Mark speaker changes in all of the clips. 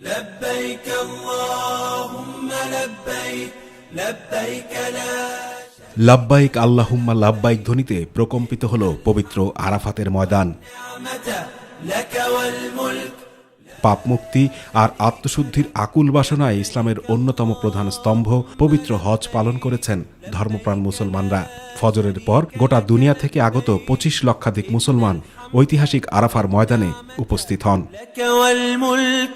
Speaker 1: لبيك اللهم لبيك لبيك لا
Speaker 2: লাব্বাইক আল্লাহুম্মা লাব্বাইক ধ্বনিতে প্রকম্পিত হল পবিত্র আরাফাতের ময়দান।
Speaker 1: نعمة لك والملك
Speaker 2: পাপ মুক্তি আর আত্মশুদ্ধির আকুল বাসনায় ইসলামের অন্যতম প্রধান স্তম্ভ পবিত্র হজ পালন করেছেন ধর্মপ্রাণ মুসলমানরা। ফজরের পর গোটা দুনিয়া থেকে আগত ২৫ লক্ষাধিক মুসলমান ঐতিহাসিক আরাফার ময়দানে উপস্থিত হন।
Speaker 1: لك والملك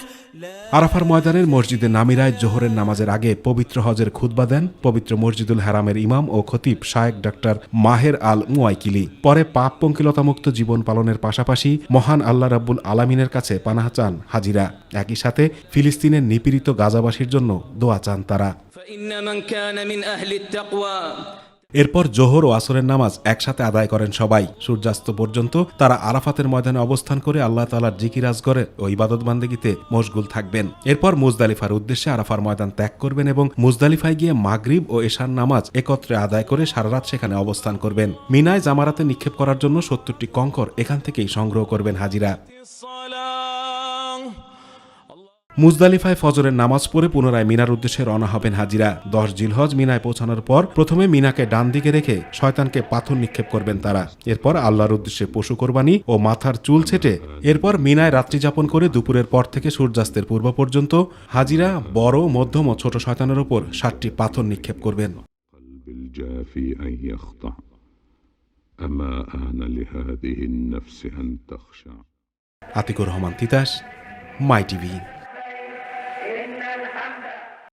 Speaker 2: আরাফার ময়দানের মসজিদে নামিরায় জোহরের নামাজের আগে পবিত্র হজের খুতবা দেন পবিত্র মসজিদুল হারামের ইমাম ও খতিব শায়েখ ডক্টর মাহের আল মুয়াইকিলি। পরে পাপ পঙ্কিলতামুক্ত জীবন পালনের পাশাপাশি মহান আল্লাহ রাব্বুল আলামিনের কাছে পানাহ চান হাজিরা। একই সাথে ফিলিস্তিনের নিপীড়িত গাজাবাসীর জন্য দোয়া চান তারা।
Speaker 3: فإن من كان من أهل التقوى
Speaker 2: এরপর জোহর ও আসরের নামাজ একসাথে আদায় করেন সবাই। সূর্যাস্ত পর্যন্ত তারা আরাফাতের ময়দানে অবস্থান করে আল্লাহ তাআলার জিকির আজগরে ও ইবাদত বান্দেগিতে মশগুল থাকবেন। এরপর মুজদালিফার উদ্দেশ্যে আরাফার ময়দান ত্যাগ করবেন এবং মুজদালিফায় গিয়ে মাগরিব ও এশার নামাজ একত্রে আদায় করে সারা রাত সেখানে অবস্থান করবেন। মিনায় জামারাতে নিক্ষেপ করার জন্য ৭০টি কঙ্কর এখান থেকেই সংগ্রহ করবেন হাজিরা। মুজদালিফায় ফজরের নামাজ পড়ে পুনরায় মিনার উদ্দেশ্যে রওনা হবেন হাজিরা। ১০ জিলহজ মিনায় পৌঁছানোর পর প্রথমে মিনাকে ডান দিকে রেখে শয়তানকে পাথর নিক্ষেপ করবেন তারা। এরপর আল্লাহর উদ্দেশ্যে পশু কোরবানি ও মাথার চুল ছেটে এরপর মিনায় রাত্রি যাপন করে দুপুরের পর থেকে সূর্যাস্তের পূর্ব পর্যন্ত হাজিরা বড়, মধ্যম ও ছোট শয়তানের উপর ৭টি পাথর নিক্ষেপ করবেন।
Speaker 4: قلب الجافي أن يخضع أما آن لهذه النفس أن تخشع।
Speaker 2: Atiqur Rahman Titas, my TV.